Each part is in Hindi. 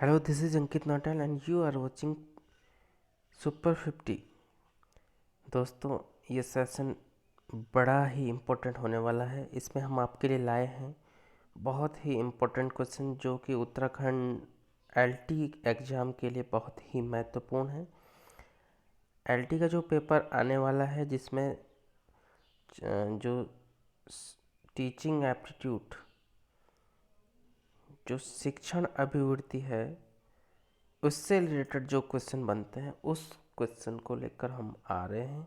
Hello, this is Ankit Natal and you are watching Super 50। दोस्तों, ये सेशन बड़ा ही इम्पोर्टेंट होने वाला है। इसमें हम आपके लिए लाए हैं बहुत ही इम्पोर्टेंट क्वेश्चन जो कि उत्तराखंड एलटी एग्ज़ाम के लिए बहुत ही महत्वपूर्ण है। एलटी का जो पेपर आने वाला है जिसमें जो टीचिंग एप्टीट्यूड जो शिक्षण अभिवृत्ति है उससे रिलेटेड जो क्वेश्चन बनते हैं उस क्वेश्चन को लेकर हम आ रहे हैं।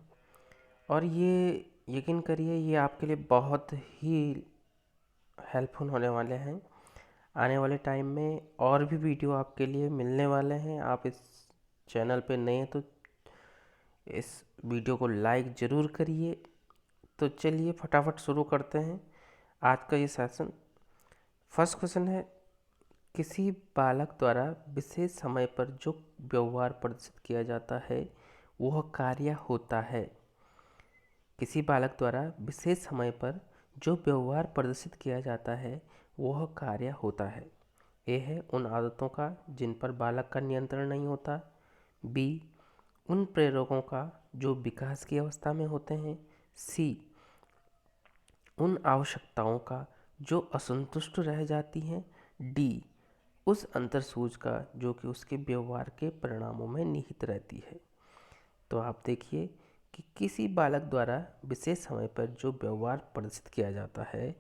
और ये यकीन करिए ये आपके लिए बहुत ही हेल्पफुल होने वाले हैं। आने वाले टाइम में और भी वीडियो आपके लिए मिलने वाले हैं। आप इस चैनल पे नए हैं तो इस वीडियो को लाइक ज़रूर करिए। तो चलिए फटाफट शुरू करते हैं आज का ये सेशन। फर्स्ट क्वेश्चन है, किसी बालक द्वारा विशेष समय पर जो व्यवहार प्रदर्शित किया जाता है वह कार्य होता है। किसी बालक द्वारा विशेष समय पर जो व्यवहार प्रदर्शित किया जाता है वह कार्य होता है। ए है उन आदतों का जिन पर बालक का नियंत्रण नहीं होता। बी उन प्रेरकों का जो विकास की अवस्था में होते हैं। सी उन आवश्यकताओं का जो असंतुष्ट रह जाती हैं। डी उस अंतर्सूझ का जो कि उसके व्यवहार के परिणामों में निहित रहती है। तो आप देखिए कि किसी बालक द्वारा विशेष समय पर जो व्यवहार प्रदर्शित किया जाता है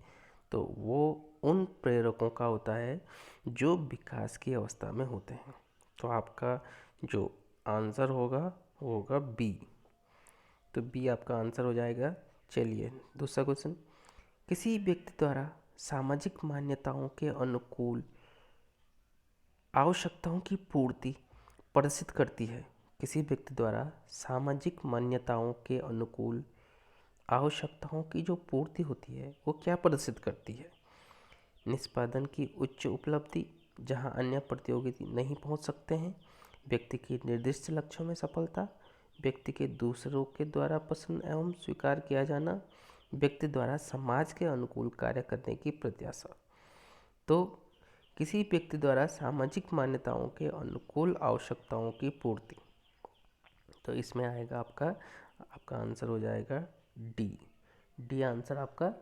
तो वो उन प्रेरकों का होता है जो विकास की अवस्था में होते हैं। तो आपका जो आंसर होगा वो होगा बी। तो बी आपका आंसर हो जाएगा। चलिए दूसरा क्वेश्चन, किसी व्यक्ति द्वारा सामाजिक मान्यताओं के अनुकूल आवश्यकताओं की पूर्ति प्रदर्शित करती है। किसी व्यक्ति द्वारा सामाजिक मान्यताओं के अनुकूल आवश्यकताओं की जो पूर्ति होती है वो क्या प्रदर्शित करती है। निष्पादन की उच्च उपलब्धि जहां अन्य प्रतियोगी नहीं पहुंच सकते हैं। व्यक्ति की निर्दिष्ट लक्ष्यों में सफलता। व्यक्ति के दूसरों के द्वारा पसंद एवं स्वीकार किया जाना। व्यक्ति द्वारा समाज के अनुकूल कार्य करने की प्रत्याशा। तो किसी व्यक्ति द्वारा सामाजिक मान्यताओं के अनुकूल आवश्यकताओं की पूर्ति, तो इसमें आएगा आपका आंसर हो जाएगा डी। डी आंसर आपका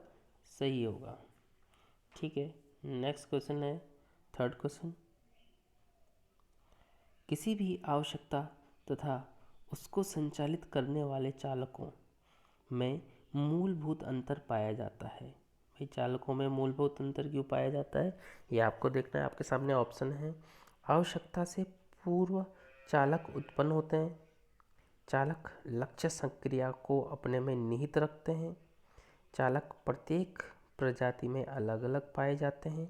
सही होगा। ठीक है, नेक्स्ट क्वेश्चन है थर्ड क्वेश्चन, किसी भी आवश्यकता तथा उसको संचालित करने वाले चालकों में मूलभूत अंतर पाया जाता है। भाई चालकों में मूलभूत अंतर क्यों पाया जाता है ये आपको देखना है। आपके सामने ऑप्शन है, आवश्यकता से पूर्व चालक उत्पन्न होते हैं। चालक लक्ष्य संक्रिया को अपने में निहित रखते हैं। चालक प्रत्येक प्रजाति में अलग अलग पाए जाते हैं।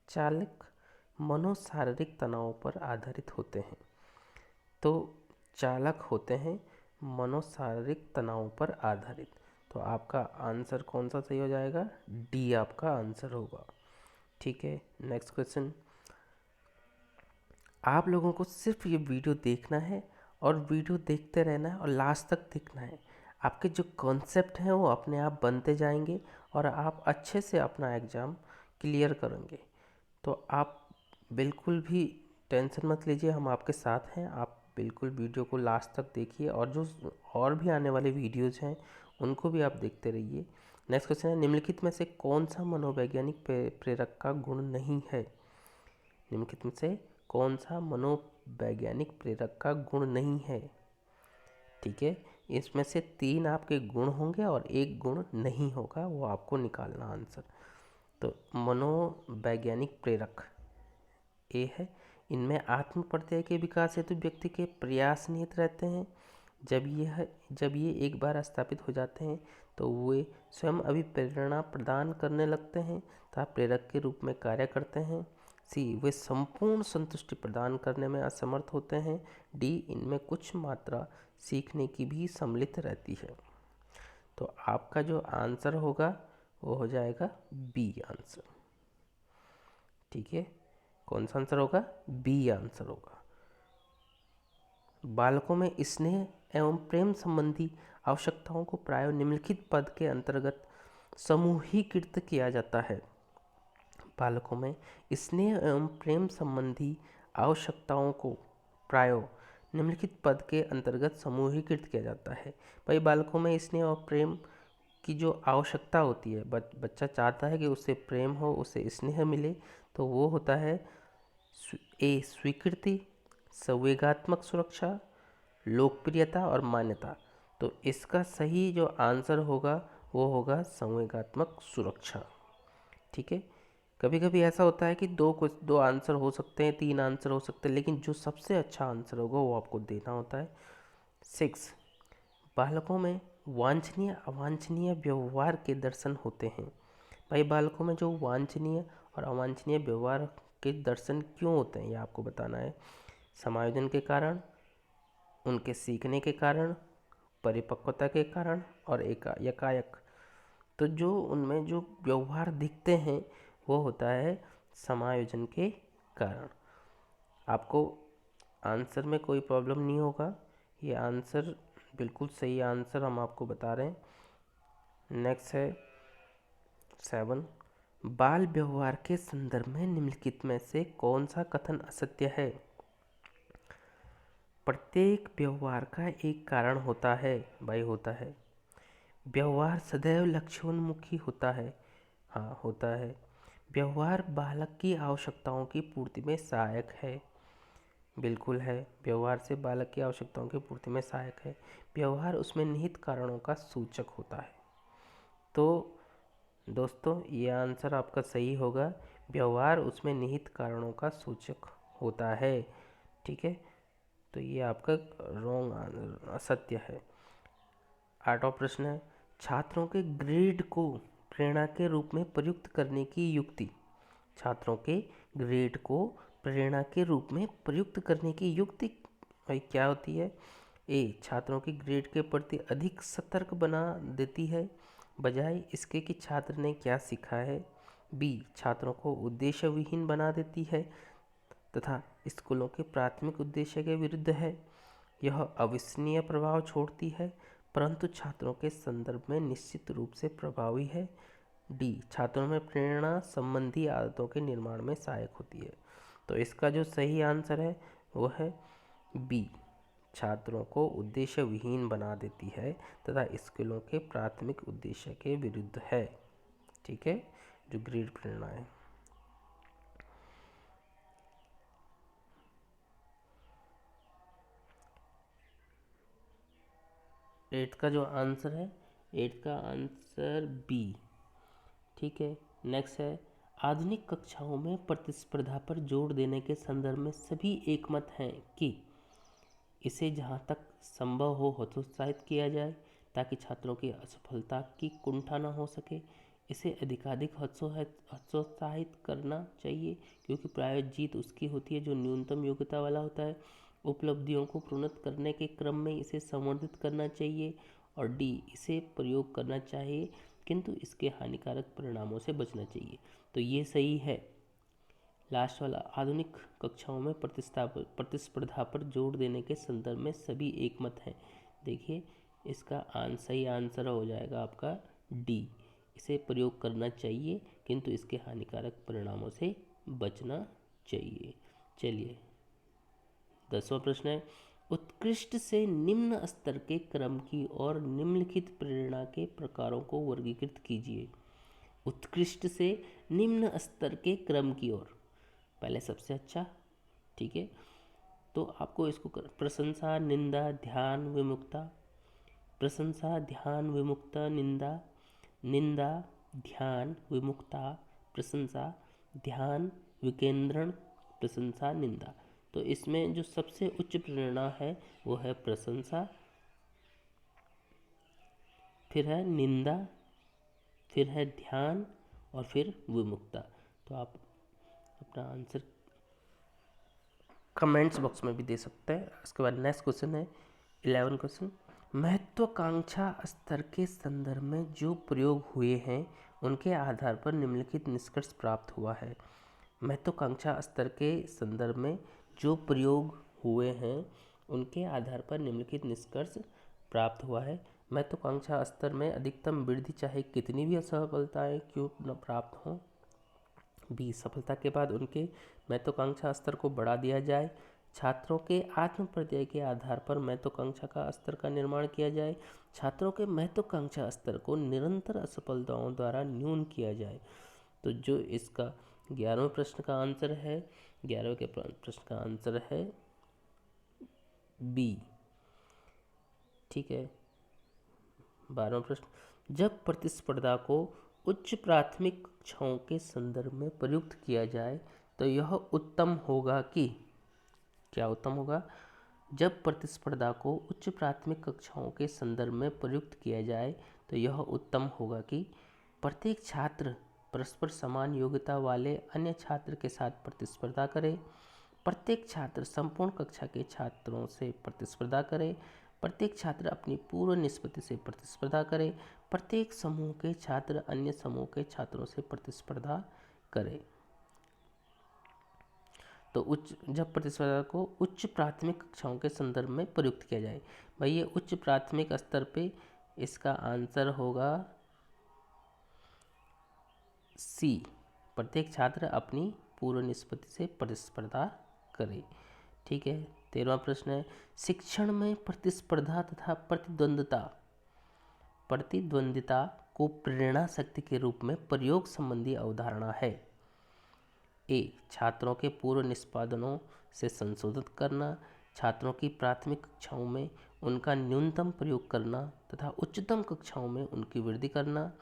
चालक मनोशारीरिक तनाव पर आधारित होते हैं। तो चालक होते हैं मनोशारीरिक तनाव पर आधारित। तो आपका आंसर कौन सा सही हो जाएगा, डी आपका आंसर होगा। ठीक है, नेक्स्ट क्वेश्चन, आप लोगों को सिर्फ ये वीडियो देखना है और वीडियो देखते रहना है और लास्ट तक देखना है। आपके जो कॉन्सेप्ट हैं वो अपने आप बनते जाएंगे और आप अच्छे से अपना एग्ज़ाम क्लियर करेंगे। तो आप बिल्कुल भी टेंशन मत लीजिए, हम आपके साथ हैं। आप बिल्कुल वीडियो को लास्ट तक देखिए और जो और भी आने वाले वीडियोज़ हैं उनको भी आप देखते रहिए। नेक्स्ट क्वेश्चन है, निम्नलिखित में से कौन सा मनोवैज्ञानिक प्रेरक का गुण नहीं है। निम्नलिखित में से कौन सा मनोवैज्ञानिक प्रेरक का गुण नहीं है। ठीक है, इसमें से 3 आपके गुण होंगे और 1 गुण नहीं होगा, वो आपको निकालना आंसर। तो मनोवैज्ञानिक प्रेरक ए है, इनमें आत्म प्रत्यय के विकास हेतु व्यक्ति के प्रयास निहित रहते हैं। जब ये एक बार स्थापित हो जाते हैं तो वे स्वयं अभिप्रेरणा प्रदान करने लगते हैं तथा प्रेरक के रूप में कार्य करते हैं। सी वे संपूर्ण संतुष्टि प्रदान करने में असमर्थ होते हैं। डी इनमें कुछ मात्रा सीखने की भी सम्मिलित रहती है। तो आपका जो आंसर होगा वो हो जाएगा बी आंसर। ठीक है, कौन सा आंसर होगा, बी आंसर होगा। बालकों में स्नेह एवं प्रेम संबंधी आवश्यकताओं को प्राय निम्नलिखित पद के अंतर्गत समूहीकृत किया जाता है। बालकों में स्नेह एवं प्रेम संबंधी आवश्यकताओं को प्रायो निम्नलिखित पद के अंतर्गत समूहीकृत किया जाता है। भाई बालकों में स्नेह और प्रेम की जो आवश्यकता होती है, बच्चा चाहता है कि उससे प्रेम हो, उससे स्नेह मिले, तो वो होता है ए स्वीकृति, संवेगात्मक सुरक्षा, लोकप्रियता और मान्यता। तो इसका सही जो आंसर होगा वो होगा संवेगात्मक सुरक्षा। ठीक है, कभी कभी ऐसा होता है कि दो आंसर हो सकते हैं, 3 आंसर हो सकते हैं, लेकिन जो सबसे अच्छा आंसर होगा वो आपको देना होता है। 6, बालकों में वांछनीय अवांछनीय व्यवहार के दर्शन होते हैं। भाई बालकों में जो वांछनीय और अवांछनीय व्यवहार के दर्शन क्यों होते हैं ये आपको बताना है। समायोजन के कारण, उनके सीखने के कारण, परिपक्वता के कारण और एकाएक। तो जो उनमें जो व्यवहार दिखते हैं वो होता है समायोजन के कारण। आपको आंसर में कोई प्रॉब्लम नहीं होगा, ये आंसर बिल्कुल सही आंसर हम आपको बता रहे हैं। नेक्स्ट है 7, बाल व्यवहार के संदर्भ में निम्नलिखित में से कौन सा कथन असत्य है। प्रत्येक व्यवहार का एक कारण होता है। भाई होता है। व्यवहार सदैव लक्ष्योन्मुखी होता है। हाँ होता है। व्यवहार बालक की आवश्यकताओं की पूर्ति में सहायक है। बिल्कुल है, व्यवहार से बालक की आवश्यकताओं की पूर्ति में सहायक है। व्यवहार उसमें निहित कारणों का सूचक होता है। तो दोस्तों ये आंसर आपका सही होगा, व्यवहार उसमें निहित कारणों का सूचक होता है। ठीक है, तो ये आपका रॉन्ग असत्य है। 8वां प्रश्न है, छात्रों के ग्रेड को प्रेरणा के रूप में प्रयुक्त करने की युक्ति। छात्रों के ग्रेड को प्रेरणा के रूप में प्रयुक्त करने की युक्ति भाई क्या होती है। ए छात्रों की ग्रेड के प्रति अधिक सतर्क बना देती है, बजाय इसके कि छात्र ने क्या सीखा है। बी छात्रों को उद्देश्य विहीन बना देती है तथा स्कूलों के प्राथमिक उद्देश्य के विरुद्ध है। यह अविश्वसनीय प्रभाव छोड़ती है, परंतु छात्रों के संदर्भ में निश्चित रूप से प्रभावी है। डी छात्रों में प्रेरणा संबंधी आदतों के निर्माण में सहायक होती है। तो इसका जो सही आंसर है वो है बी, छात्रों को उद्देश्य विहीन बना देती है तथा स्कूलों के प्राथमिक उद्देश्य के विरुद्ध है। ठीक है, जो ग्रेड प्रेरणा है। एट का जो आंसर है, 8 का आंसर बी। ठीक है, नेक्स्ट है, आधुनिक कक्षाओं में प्रतिस्पर्धा पर जोर देने के संदर्भ में सभी एकमत हैं कि इसे जहाँ तक संभव हो हतोत्साहित किया जाए ताकि छात्रों की असफलता की कुंठा न हो सके। इसे अधिकाधिक हतोत्साहित करना चाहिए क्योंकि प्राय जीत उसकी होती है जो न्यूनतम योग्यता वाला होता है। उपलब्धियों को प्रोन्नत करने के क्रम में इसे संवर्धित करना चाहिए। और डी इसे प्रयोग करना चाहिए किंतु इसके हानिकारक परिणामों से बचना चाहिए। तो ये सही है लास्ट वाला, आधुनिक कक्षाओं में प्रतिस्पर्धा पर जोर देने के संदर्भ में सभी एकमत हैं। देखिए इसका सही आंसर हो जाएगा आपका डी, इसे प्रयोग करना चाहिए किंतु इसके हानिकारक परिणामों से बचना चाहिए। चलिए 10वां प्रश्न है, उत्कृष्ट से निम्न स्तर के क्रम की और निम्नलिखित प्रेरणा के प्रकारों को वर्गीकृत कीजिए। उत्कृष्ट से निम्न स्तर के क्रम की ओर, पहले सबसे अच्छा। ठीक है, तो आपको इसको प्रशंसा, निंदा, ध्यान, विमुक्ता। प्रशंसा, ध्यान, विमुक्ता, निंदा, निंदा, ध्यान, विमुक्ता, प्रशंसा, ध्यान, विकेंद्रण, प्रशंसा, निंदा। तो इसमें जो सबसे उच्च प्रेरणा है वो है प्रशंसा, फिर है निंदा, फिर है ध्यान और फिर विमुक्ता। तो आप अपना आंसर कमेंट्स बॉक्स में भी दे सकते हैं। उसके बाद नेक्स्ट क्वेश्चन है 11 क्वेश्चन, महत्वाकांक्षा स्तर के संदर्भ में जो प्रयोग हुए हैं उनके आधार पर निम्नलिखित निष्कर्ष प्राप्त हुआ है। महत्वाकांक्षा स्तर के संदर्भ में जो प्रयोग हुए हैं उनके आधार पर निम्नलिखित निष्कर्ष प्राप्त हुआ है। महत्वाकांक्षा स्तर में अधिकतम वृद्धि चाहे कितनी भी असफलताएं क्यों न प्राप्त हों, बी, सफलता के बाद उनके महत्वाकांक्षा स्तर को बढ़ा दिया जाए। छात्रों के आत्म प्रत्यय के आधार पर महत्वाकांक्षा का स्तर का निर्माण किया जाए। छात्रों के महत्वाकांक्षा स्तर को निरंतर असफलताओं द्वारा न्यून किया जाए। तो जो इसका 11वें प्रश्न का आंसर है, 11वें के प्रश्न का आंसर है बी। ठीक है। 12वां प्रश्न, जब प्रतिस्पर्धा को उच्च प्राथमिक कक्षाओं के संदर्भ में प्रयुक्त किया जाए तो यह उत्तम होगा कि, क्या उत्तम होगा? जब प्रतिस्पर्धा को उच्च प्राथमिक कक्षाओं के संदर्भ में प्रयुक्त किया जाए तो यह उत्तम होगा कि प्रत्येक छात्र परस्पर समान योग्यता वाले अन्य छात्र के साथ प्रतिस्पर्धा करे, प्रत्येक छात्र संपूर्ण कक्षा के छात्रों से प्रतिस्पर्धा करे, प्रत्येक छात्र अपनी पूर्व निष्पत्ति से प्रतिस्पर्धा करे, प्रत्येक समूह के छात्र अन्य समूह के छात्रों से प्रतिस्पर्धा करे। तो जब प्रतिस्पर्धा को उच्च प्राथमिक कक्षाओं के संदर्भ में प्रयुक्त किया जाए, भाई ये उच्च प्राथमिक स्तर पे, इसका आंसर होगा सी, प्रत्येक छात्र अपनी पूर्व निष्पत्ति से प्रतिस्पर्धा करे। ठीक है। 13वां प्रश्न है, शिक्षण में प्रतिस्पर्धा तथा प्रतिद्वंदिता को प्रेरणा शक्ति के रूप में प्रयोग संबंधी अवधारणा है। ए, छात्रों के पूर्व निष्पादनों से संशोधित करना, छात्रों की प्राथमिक कक्षाओं में उनका न्यूनतम प्रयोग करना तथा उच्चतम कक्षाओं में उनकी वृद्धि करना,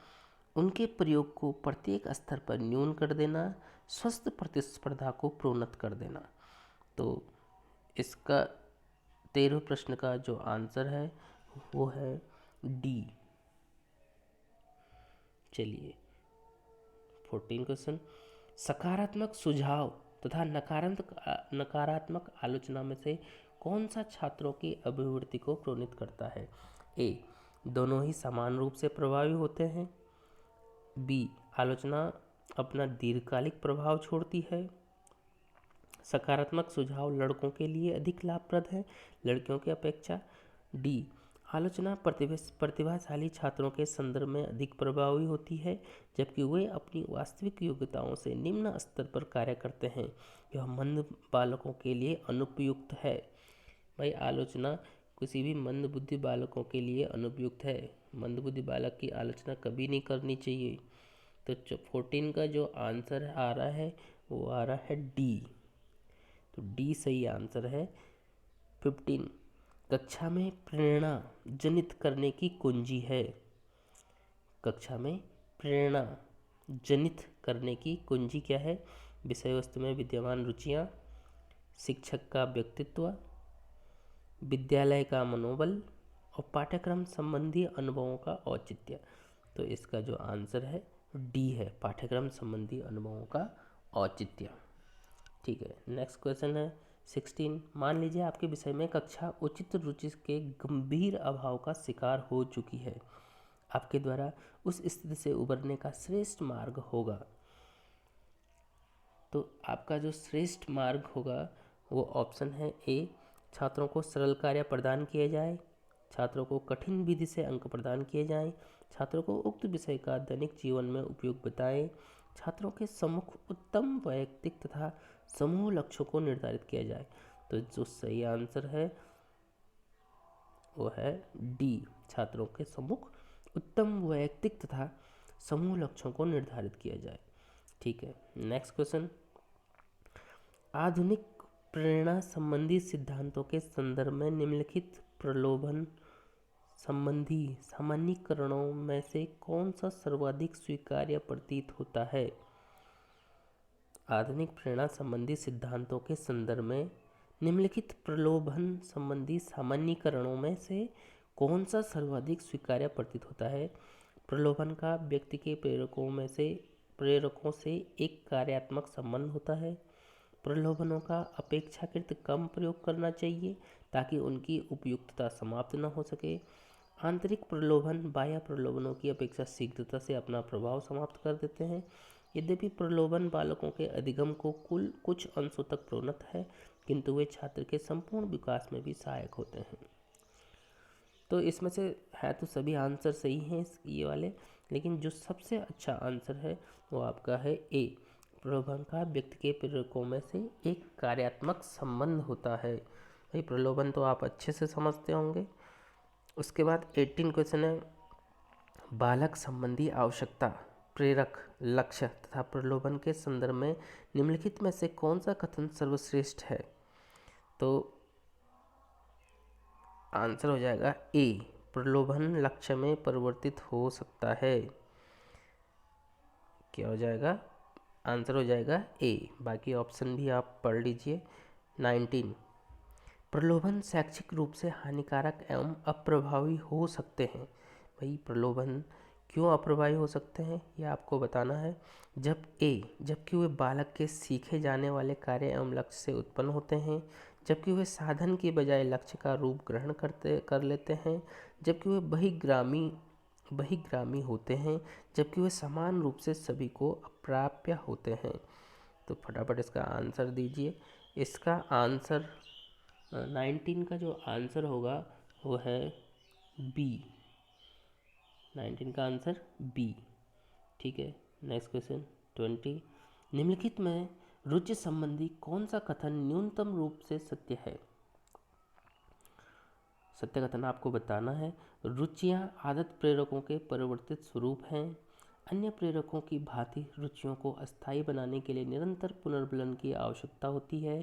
उनके प्रयोग को प्रत्येक स्तर पर न्यून कर देना, स्वस्थ प्रतिस्पर्धा को प्रोन्नत कर देना। तो इसका 13वें प्रश्न का जो आंसर है वो है डी। चलिए 14 क्वेश्चन, सकारात्मक सुझाव तथा नकारात्मक आलोचना में से कौन सा छात्रों की अभिवृद्धि को प्रोन्नत करता है? ए, दोनों ही समान रूप से प्रभावी होते हैं। बी, आलोचना अपना दीर्घकालिक प्रभाव छोड़ती है। सकारात्मक सुझाव लड़कों के लिए अधिक लाभप्रद है लड़कियों की अपेक्षा। डी, आलोचना प्रतिभाशाली छात्रों के संदर्भ में अधिक प्रभावी होती है जबकि वे अपनी वास्तविक योग्यताओं से निम्न स्तर पर कार्य करते हैं। यह मंद बालकों के लिए अनुपयुक्त है। भाई आलोचना किसी भी मंद बुद्धि बालकों के लिए अनुपयुक्त है। मंद बुद्धि बालक की आलोचना कभी नहीं करनी चाहिए। तो 14 का जो आंसर आ रहा है वो आ रहा है डी। तो डी सही आंसर है। 15, कक्षा में प्रेरणा जनित करने की कुंजी है। कक्षा में प्रेरणा जनित करने की कुंजी क्या है? विषय वस्तु में विद्यमान रुचियाँ, शिक्षक का व्यक्तित्व, विद्यालय का मनोबल और पाठ्यक्रम संबंधी अनुभवों का औचित्य। तो इसका जो आंसर है डी है, पाठ्यक्रम संबंधी अनुभवों का औचित्य। ठीक है। नेक्स्ट क्वेश्चन है 16, मान लीजिए आपके विषय में कक्षा उचित रुचि के गंभीर अभाव का शिकार हो चुकी है। आपके द्वारा उस स्थिति से उबरने का श्रेष्ठ मार्ग होगा। तो आपका जो श्रेष्ठ मार्ग होगा वो ऑप्शन है ए, छात्रों को सरल कार्य प्रदान किए जाए, छात्रों को कठिन विधि से अंक प्रदान किए जाएं, छात्रों को उक्त विषय का दैनिक जीवन में उपयोग बताएं, छात्रों के सम्मुख उत्तम वैयक्तिक तथा समूह लक्ष्यों को निर्धारित किया जाए। तो जो सही आंसर है वो है डी, छात्रों के सम्मुख उत्तम वैयक्तिक तथा समूह लक्ष्यों को निर्धारित किया जाए। ठीक है। नेक्स्ट क्वेश्चन, आधुनिक प्रेरणा संबंधी सिद्धांतों के संदर्भ में निम्नलिखित प्रलोभन संबंधी सामान्यीकरणों में से कौन सा सर्वाधिक स्वीकार्य प्रतीत होता है? आधुनिक प्रेरणा संबंधी सिद्धांतों के संदर्भ में निम्नलिखित प्रलोभन संबंधी सामान्यीकरणों में से कौन सा सर्वाधिक स्वीकार्य प्रतीत होता है? प्रलोभन का व्यक्ति के प्रेरकों से एक कार्यात्मक संबंध होता है। प्रलोभनों का अपेक्षाकृत कम प्रयोग करना चाहिए ताकि उनकी उपयुक्तता समाप्त न हो सके। आंतरिक प्रलोभन बाह्य प्रलोभनों की अपेक्षा शीघ्रता से अपना प्रभाव समाप्त कर देते हैं। यद्यपि प्रलोभन बालकों के अधिगम को कुछ अंशों तक प्रोन्नत है किंतु वे छात्र के संपूर्ण विकास में भी सहायक होते हैं। तो इसमें से है तो सभी आंसर सही हैं ये वाले, लेकिन जो सबसे अच्छा आंसर है वो आपका है ए, प्रलोभन का व्यक्ति के प्रेरकों में से एक कार्यात्मक संबंध होता है। भाई प्रलोभन तो आप अच्छे से समझते होंगे। उसके बाद 18 क्वेश्चन है, बालक संबंधी आवश्यकता, प्रेरक, लक्ष्य तथा प्रलोभन के संदर्भ में निम्नलिखित में से कौन सा कथन सर्वश्रेष्ठ है? तो आंसर हो जाएगा ए, प्रलोभन लक्ष्य में परिवर्तित हो सकता है। क्या हो जाएगा? आंसर हो जाएगा ए। बाकी ऑप्शन भी आप पढ़ लीजिए। 19, प्रलोभन शैक्षिक रूप से हानिकारक एवं अप्रभावी हो सकते हैं। भाई प्रलोभन क्यों अप्रभावी हो सकते हैं यह आपको बताना है। जबकि वे बालक के सीखे जाने वाले कार्य एवं लक्ष्य से उत्पन्न होते हैं, जबकि वे साधन की बजाय लक्ष्य का रूप ग्रहण कर लेते हैं, जबकि वे बहिर्गामी होते हैं, जबकि वे समान रूप से सभी को अप्राप्य होते हैं। तो फटाफट इसका आंसर दीजिए। इसका आंसर 19 का जो आंसर होगा वो है बी। 19 का आंसर बी। ठीक है, नेक्स्ट क्वेश्चन 20, निम्नलिखित में रुचि संबंधी कौन सा कथन न्यूनतम रूप से सत्य है? सत्य कथन आपको बताना है। रुचियां आदत प्रेरकों के परिवर्तित स्वरूप हैं। अन्य प्रेरकों की भांति रुचियों को अस्थायी बनाने के लिए निरंतर पुनर्बलन की आवश्यकता होती है।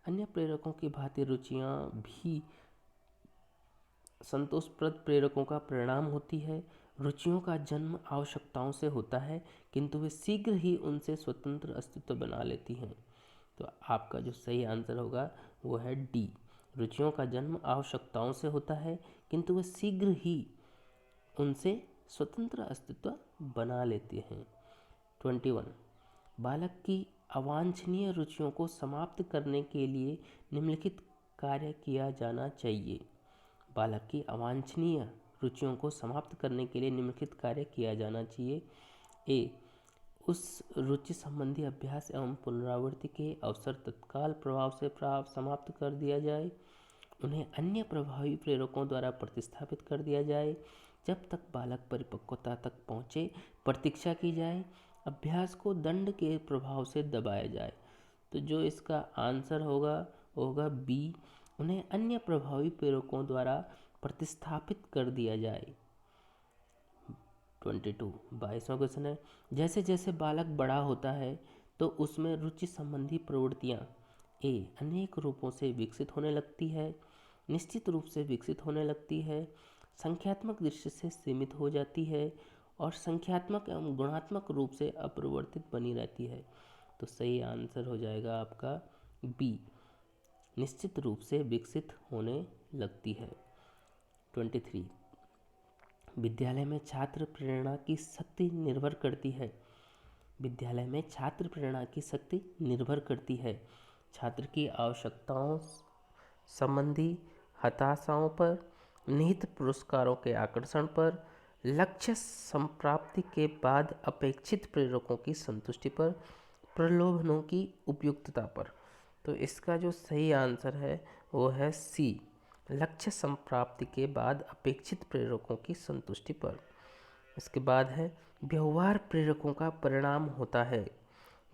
अन्य प्रेरकों की भांति रुचियां भी संतोषप्रद प्रेरकों का परिणाम होती है। रुचियों का जन्म आवश्यकताओं से होता है, किंतु वे शीघ्र ही उनसे स्वतंत्र अस्तित्व बना लेती हैं। तो आपका जो सही आंसर होगा वो है डी। रुचियों का जन्म आवश्यकताओं से होता है, किंतु वे शीघ्र ही उनसे स्वतंत्र अस्तित्व बना लेते हैं। 21, बालक की अवांछनीय रुचियों को समाप्त करने के लिए निम्नलिखित कार्य किया जाना चाहिए। बालक की अवांछनीय रुचियों को समाप्त करने के लिए निम्नलिखित कार्य किया जाना चाहिए। ए, उस रुचि संबंधी अभ्यास एवं पुनरावृत्ति के अवसर तत्काल प्रभाव से समाप्त कर दिया जाए। उन्हें अन्य प्रभावी प्रेरकों द्वारा प्रतिस्थापित कर दिया जाए। जब तक बालक परिपक्वता तक पहुँचे प्रतीक्षा की जाए। अभ्यास को दंड के प्रभाव से दबाया जाए। तो जो इसका आंसर होगा वो होगा बी, उन्हें अन्य प्रभावी प्रेरकों द्वारा प्रतिस्थापित कर दिया जाए। 22वां क्वेश्चन है, जैसे जैसे बालक बड़ा होता है तो उसमें रुचि संबंधी प्रवृत्तियाँ ए, अनेक रूपों से विकसित होने लगती है, निश्चित रूप से विकसित होने लगती है, संख्यात्मक दृष्टि से सीमित हो जाती है और संख्यात्मक एवं गुणात्मक रूप से अपरिवर्तित बनी रहती है। तो सही आंसर हो जाएगा आपका बी, निश्चित रूप से विकसित होने लगती है। 23, विद्यालय में छात्र प्रेरणा की शक्ति निर्भर करती है। विद्यालय में छात्र प्रेरणा की शक्ति निर्भर करती है छात्र की आवश्यकताओं संबंधी हताशाओं पर, निहित पुरस्कारों के आकर्षण पर, लक्ष्य संप्राप्ति के बाद अपेक्षित प्रेरकों की संतुष्टि पर, प्रलोभनों की उपयुक्तता पर। तो इसका जो सही आंसर है वो है सी, लक्ष्य संप्राप्ति के बाद अपेक्षित प्रेरकों की संतुष्टि पर। इसके बाद है व्यवहार प्रेरकों का परिणाम होता है।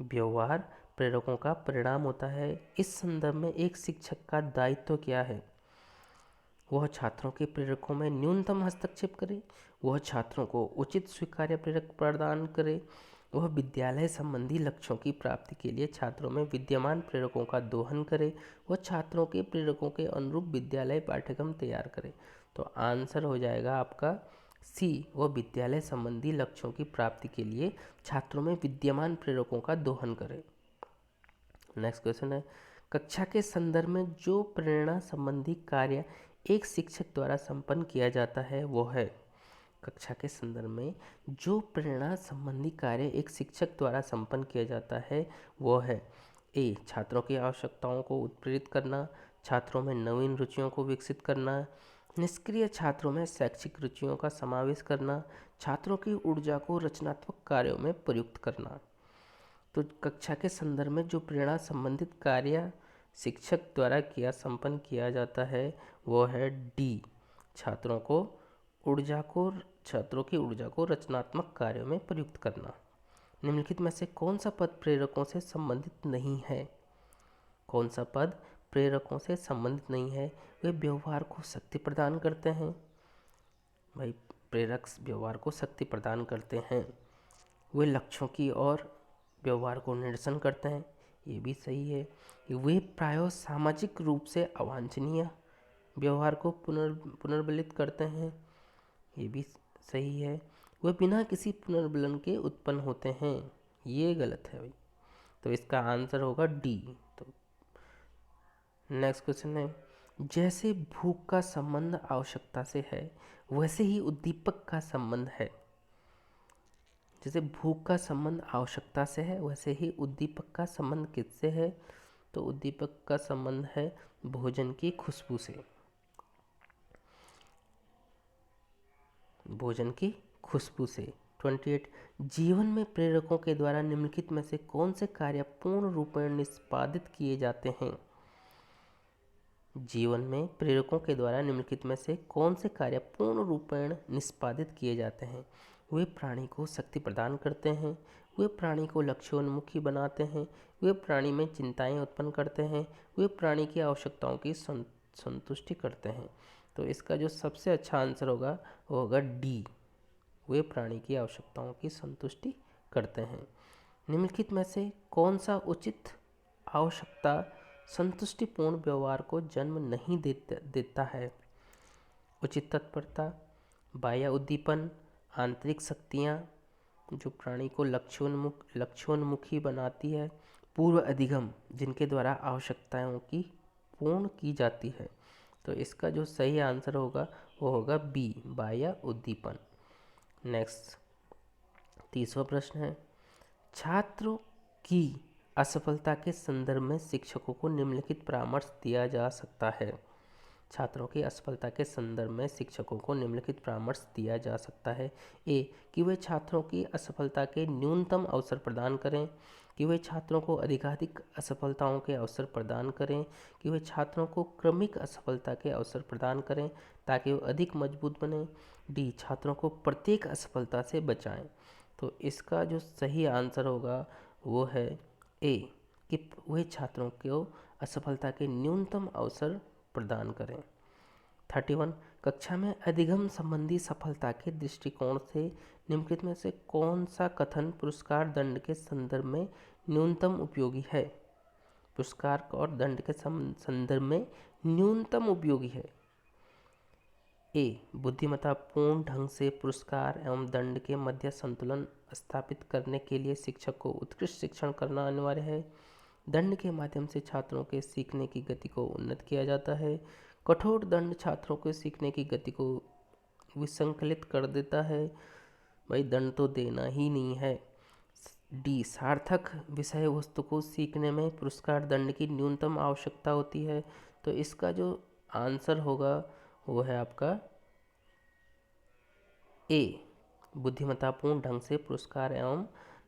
व्यवहार प्रेरकों का परिणाम होता है। इस संदर्भ में एक शिक्षक का दायित्व क्या है? वह छात्रों के प्रेरकों में न्यूनतम हस्तक्षेप करे, वह छात्रों को उचित स्वीकार्य प्रेरक प्रदान करे, वह विद्यालय संबंधी लक्ष्यों की प्राप्ति के लिए छात्रों में विद्यमान प्रेरकों का दोहन करे, वह छात्रों के प्रेरकों के अनुरूप विद्यालय पाठ्यक्रम तैयार करे। तो आंसर हो जाएगा आपका सी, वह विद्यालय संबंधी लक्ष्यों की प्राप्ति के लिए छात्रों में विद्यमान प्रेरकों का दोहन करे। नेक्स्ट क्वेश्चन है, कक्षा के संदर्भ में जो प्रेरणा संबंधी कार्य एक शिक्षक द्वारा संपन्न किया जाता है वो है। कक्षा के संदर्भ में जो प्रेरणा संबंधी कार्य एक शिक्षक द्वारा संपन्न किया जाता है वो है ए, छात्रों की आवश्यकताओं को उत्प्रेरित करना, छात्रों में नवीन रुचियों को विकसित करना, निष्क्रिय छात्रों में शैक्षिक रुचियों का समावेश करना, छात्रों की ऊर्जा को रचनात्मक कार्यों में प्रयुक्त करना। तो कक्षा के संदर्भ में जो प्रेरणा संबंधित कार्य शिक्षक द्वारा संपन्न किया जाता है वो है डी, छात्रों की ऊर्जा को रचनात्मक कार्यों में प्रयुक्त करना। निम्नलिखित में से कौन सा पद प्रेरकों से संबंधित नहीं है? कौन सा पद प्रेरकों से संबंधित नहीं है? वे व्यवहार को शक्ति प्रदान करते हैं। भाई प्रेरक व्यवहार को शक्ति प्रदान करते हैं। वे लक्ष्यों की और व्यवहार को निरसन करते हैं, ये भी सही है। वे प्रायः सामाजिक रूप से अवांछनीय व्यवहार को पुनर्बलित करते हैं, ये भी सही है। वे बिना किसी पुनर्बलन के उत्पन्न होते हैं, ये गलत है भाई। तो इसका आंसर होगा डी। तो नेक्स्ट क्वेश्चन है, जैसे भूख का संबंध आवश्यकता से है वैसे ही उद्दीपक का संबंध है। जैसे भूख का संबंध आवश्यकता से है वैसे ही उद्दीपक का संबंध किससे है? तो उद्दीपक का संबंध है भोजन की खुशबू से। भोजन की खुशबू से। 28 जीवन में प्रेरकों के द्वारा निम्नलिखित में से कौन से कार्य पूर्ण रूपेण निष्पादित किए जाते हैं? जीवन में प्रेरकों के द्वारा निम्नलिखित में से कौन से कार्य पूर्ण रूपेण निष्पादित किए जाते हैं? वे प्राणी को शक्ति प्रदान करते हैं, वे प्राणी को लक्ष्योन्मुखी बनाते हैं, वे प्राणी में चिंताएं उत्पन्न करते हैं, वे प्राणी की आवश्यकताओं की संतुष्टि करते हैं। तो इसका जो सबसे अच्छा आंसर होगा वो होगा डी, वे प्राणी की आवश्यकताओं की संतुष्टि करते हैं। निम्नलिखित में से कौन सा उचित आवश्यकता संतुष्टिपूर्ण व्यवहार को जन्म नहीं देता है? उचित तत्परता, बाह्य उद्दीपन, आंतरिक शक्तियाँ जो प्राणी को लक्ष्योन्मुखी बनाती है, पूर्व अधिगम जिनके द्वारा आवश्यकताओं की पूर्ण की जाती है। तो इसका जो सही आंसर होगा वो होगा बी, बाह्य उद्दीपन। नेक्स्ट 30वां प्रश्न है, छात्रों की असफलता के संदर्भ में शिक्षकों को निम्नलिखित परामर्श दिया जा सकता है। छात्रों की असफलता के संदर्भ में शिक्षकों को निम्नलिखित परामर्श दिया जा सकता है। ए कि वे छात्रों की असफलता के न्यूनतम अवसर प्रदान करें, कि वे छात्रों को अधिकाधिक असफलताओं के अवसर प्रदान करें, कि वे छात्रों को क्रमिक असफलता के अवसर प्रदान करें ताकि वे अधिक मजबूत बने। डी छात्रों को प्रत्येक असफलता से बचाएं। तो इसका जो सही आंसर होगा वो है ए कि वे छात्रों को असफलता के न्यूनतम अवसर प्रदान करें। 31 कक्षा में अधिगम संबंधी सफलता के दृष्टिकोण से निम्नलिखित में से कौन सा कथन पुरस्कार दंड के संदर्भ में न्यूनतम उपयोगी है? पुरस्कार और दंड के संदर्भ में न्यूनतम उपयोगी है। ए बुद्धिमत्तापूर्ण ढंग से पुरस्कार एवं दंड के मध्य संतुलन स्थापित करने के लिए शिक्षक को उत्कृष्ट शिक्षण करना अनिवार्य है। दंड के माध्यम से छात्रों के सीखने की गति को उन्नत किया जाता है। कठोर दंड छात्रों के सीखने की गति को विसंकलित कर देता है। भाई दंड तो देना ही नहीं है। डी सार्थक विषय वस्तु को सीखने में पुरस्कार दंड की न्यूनतम आवश्यकता होती है। तो इसका जो आंसर होगा वो है आपका ए बुद्धिमत्तापूर्ण ढंग से पुरस्कार एवं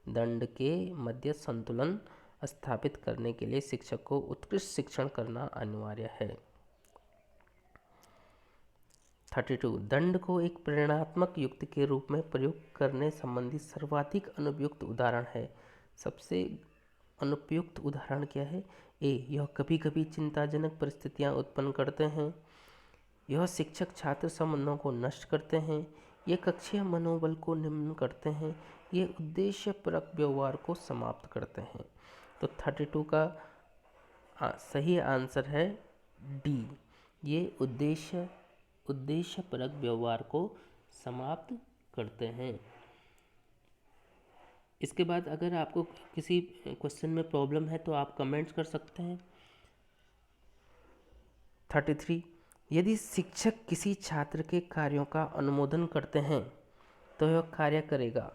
दंड के मध्य संतुलन स्थापित करने के लिए शिक्षक को उत्कृष्ट शिक्षण करना अनिवार्य है। 32 दंड को एक प्रेरणात्मक युक्ति के रूप में प्रयोग करने संबंधी सर्वाधिक अनुपयुक्त उदाहरण है। सबसे अनुपयुक्त उदाहरण क्या है? ए यह कभी कभी चिंताजनक परिस्थितियां उत्पन्न करते हैं, यह शिक्षक छात्र संबंधों को नष्ट करते हैं, ये कक्षीय मनोबल को निम्न करते हैं, ये उद्देश्यपरक व्यवहार को समाप्त करते हैं। तो 32 का सही आंसर है डी, ये उद्देश्यपरक व्यवहार को समाप्त करते हैं। इसके बाद अगर आपको किसी क्वेश्चन में प्रॉब्लम है तो आप कमेंट्स कर सकते हैं। 33 यदि शिक्षक किसी छात्र के कार्यों का अनुमोदन करते हैं तो यह कार्य करेगा।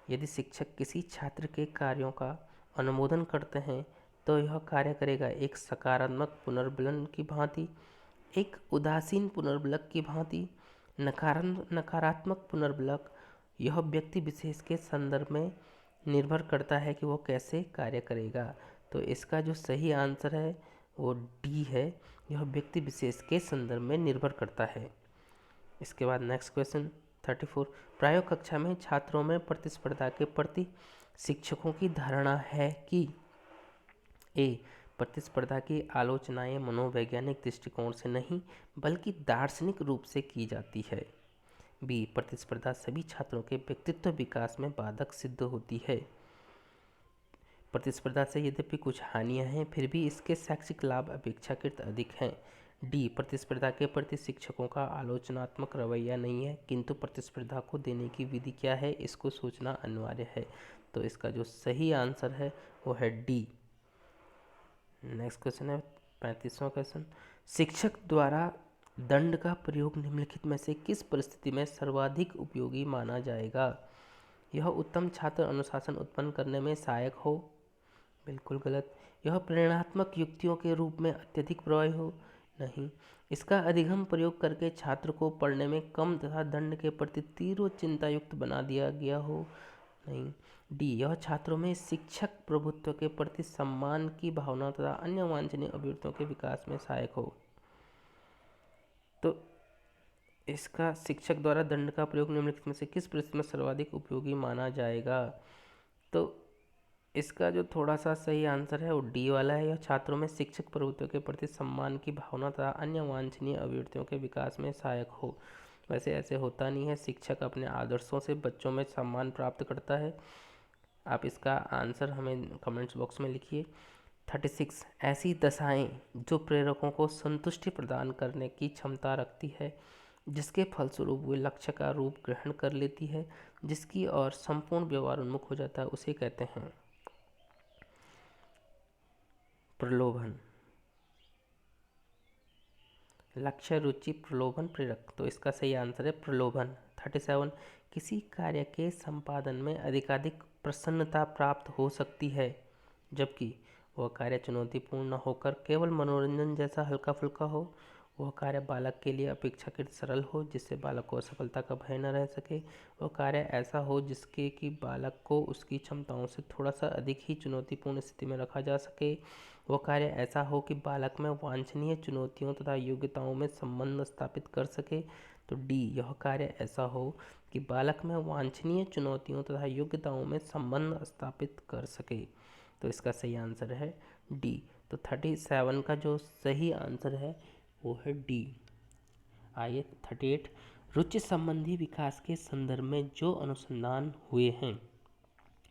यदि शिक्षक किसी छात्र के कार्यों का अनुमोदन करते हैं तो यह कार्य करेगा एक सकारात्मक पुनर्बलन की भांति, एक उदासीन पुनर्बलक की भांति। नकारात्मक पुनर्बलक यह व्यक्ति विशेष के संदर्भ में निर्भर करता है कि वो कैसे कार्य करेगा। तो इसका जो सही आंसर है वो डी है, यह व्यक्ति विशेष के संदर्भ में निर्भर करता है। इसके बाद नेक्स्ट क्वेश्चन 34 प्रायोग कक्षा में छात्रों में प्रतिस्पर्धा के प्रति शिक्षकों की धारणा है कि ए प्रतिस्पर्धा की आलोचनाएं मनोवैज्ञानिक दृष्टिकोण से नहीं बल्कि दार्शनिक रूप से की जाती है। बी प्रतिस्पर्धा सभी छात्रों के व्यक्तित्व विकास में बाधक सिद्ध होती है। प्रतिस्पर्धा से यद्यपि कुछ हानियां हैं, फिर भी इसके शैक्षिक लाभ अपेक्षाकृत अधिक हैं। डी प्रतिस्पर्धा के प्रति शिक्षकों का आलोचनात्मक रवैया नहीं है, किंतु प्रतिस्पर्धा को देने की विधि क्या है इसको सोचना अनिवार्य है। तो इसका जो सही आंसर है वो है डी। नेक्स्ट क्वेश्चन है 35वां क्वेश्चन। शिक्षक द्वारा दंड का प्रयोग निम्नलिखित में से किस परिस्थिति में सर्वाधिक उपयोगी माना जाएगा? यह उत्तम छात्र अनुशासन उत्पन्न करने में सहायक हो, बिल्कुल गलत। यह प्रेरणात्मक युक्तियों के रूप में अत्यधिक प्रभावी हो, नहीं। इसका अधिगम प्रयोग करके छात्र को पढ़ने में कम तथा दंड के प्रति तीव्र चिंतायुक्त बना दिया गया हो, नहीं। डी यह छात्रों में शिक्षक प्रभुत्व के प्रति सम्मान की भावना तथा अन्य वांछनीय अभिवृत्तियों के विकास में सहायक हो। तो इसका शिक्षक द्वारा दंड का प्रयोग निम्नलिखित में से किस परिस्थिति में सर्वाधिक उपयोगी माना जाएगा? तो इसका जो थोड़ा सा सही आंसर है वो डी वाला है। यह छात्रों में शिक्षक प्रभुत्व के प्रति सम्मान की भावना तथा अन्य वांछनीय अभिवृत्तियों के विकास में सहायक हो। वैसे ऐसे होता नहीं है, शिक्षक अपने आदर्शों से बच्चों में सम्मान प्राप्त करता है। आप इसका आंसर हमें कमेंट्स बॉक्स में लिखिए। 36 ऐसी दशाएं जो प्रेरकों को संतुष्टि प्रदान करने की क्षमता रखती है, जिसके फलस्वरूप वे लक्ष्य का रूप ग्रहण कर लेती है, जिसकी और संपूर्ण व्यवहार उन्मुख हो जाता है, उसे कहते हैं प्रलोभन। लक्ष्य, रुचि, प्रलोभन, प्रेरक। तो इसका सही आंसर है प्रलोभन। 37 किसी कार्य के संपादन में अधिकाधिक प्रसन्नता प्राप्त हो सकती है, जबकि वह कार्य चुनौतीपूर्ण न होकर केवल मनोरंजन जैसा हल्का फुल्का हो। वह कार्य बालक के लिए अपेक्षाकृत सरल हो, जिससे बालक को असफलता का भय न रह सके। वह कार्य ऐसा हो जिसके कि बालक को उसकी क्षमताओं से थोड़ा सा अधिक ही चुनौतीपूर्ण स्थिति में रखा जा सके। वह कार्य ऐसा हो कि बालक में वांछनीय चुनौतियों तथा योग्यताओं में संबंध स्थापित कर सके। तो डी यह कार्य ऐसा हो कि बालक में वांछनीय चुनौतियों तथा योग्यताओं में संबंध स्थापित कर सके। तो इसका सही आंसर है डी। तो 37 का जो सही आंसर है वो है डी। आइए 38 रुचि संबंधी विकास के संदर्भ में जो अनुसंधान हुए हैं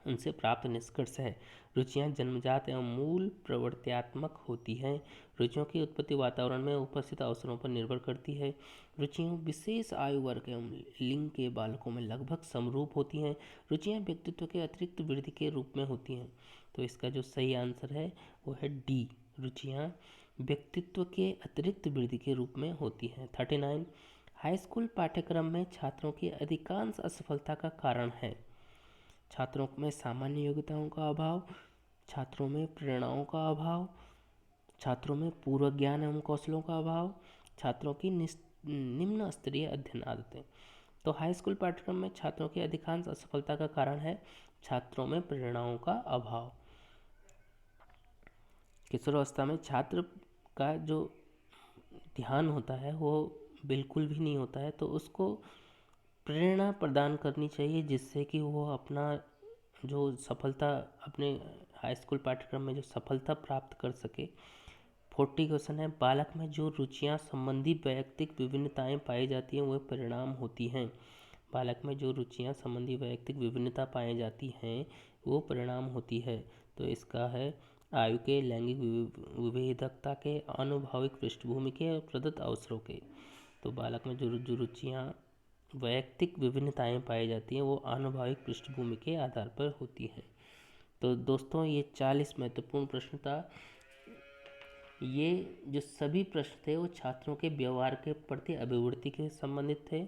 उनसे प्राप्त निष्कर्ष है। रुचियां जन्मजात एवं मूल प्रवृत्त्यात्मक होती हैं। रुचियों की उत्पत्ति वातावरण में उपस्थित अवसरों पर निर्भर करती है। रुचियां विशेष आयु वर्ग एवं लिंग के बालकों में लगभग समरूप होती हैं। रुचियां व्यक्तित्व के अतिरिक्त वृद्धि के रूप में होती हैं। तो इसका जो सही आंसर है वो है डी। रुचियां व्यक्तित्व के अतिरिक्त वृद्धि के रूप में होती हैं। 39 हाई स्कूल पाठ्यक्रम में छात्रों की अधिकांश असफलता का कारण है। छात्रों में सामान्य योग्यताओं का अभाव, छात्रों में प्रेरणाओं का अभाव, छात्रों में पूर्व ज्ञान एवं कौशलों का अभाव, छात्रों की निम्न स्तरीय अध्ययन आदतें। तो हाई स्कूल पाठ्यक्रम में छात्रों की अधिकांश असफलता का कारण है छात्रों में प्रेरणाओं का अभाव। किशोरावस्था में छात्र का जो ध्यान होता है वो बिल्कुल भी नहीं होता है, तो उसको प्रेरणा प्रदान करनी चाहिए, जिससे कि वो अपना जो सफलता अपने हाई स्कूल पाठ्यक्रम में जो सफलता प्राप्त कर सके। 40 क्वेश्चन है बालक में जो रुचियां संबंधी वैयक्तिक विभिन्नताएं पाई जाती हैं वह परिणाम होती हैं। बालक में जो रुचियां संबंधी वैयक्तिक विभिन्नता पाई जाती हैं वो परिणाम होती है। तो इसका है आयु के, लैंगिक विविधता के, आनुभाविक पृष्ठभूमि के और प्रदत्त अवसरों के। तो बालक में जो रुचियां वैयक्तिक विभिन्नताएं पाई जाती हैं वो आनुभाविक पृष्ठभूमि के आधार पर होती हैं। तो दोस्तों ये 40 महत्वपूर्ण प्रश्न था। ये जो सभी प्रश्न थे वो छात्रों के व्यवहार के प्रति अभिवृत्ति के संबंधित थे।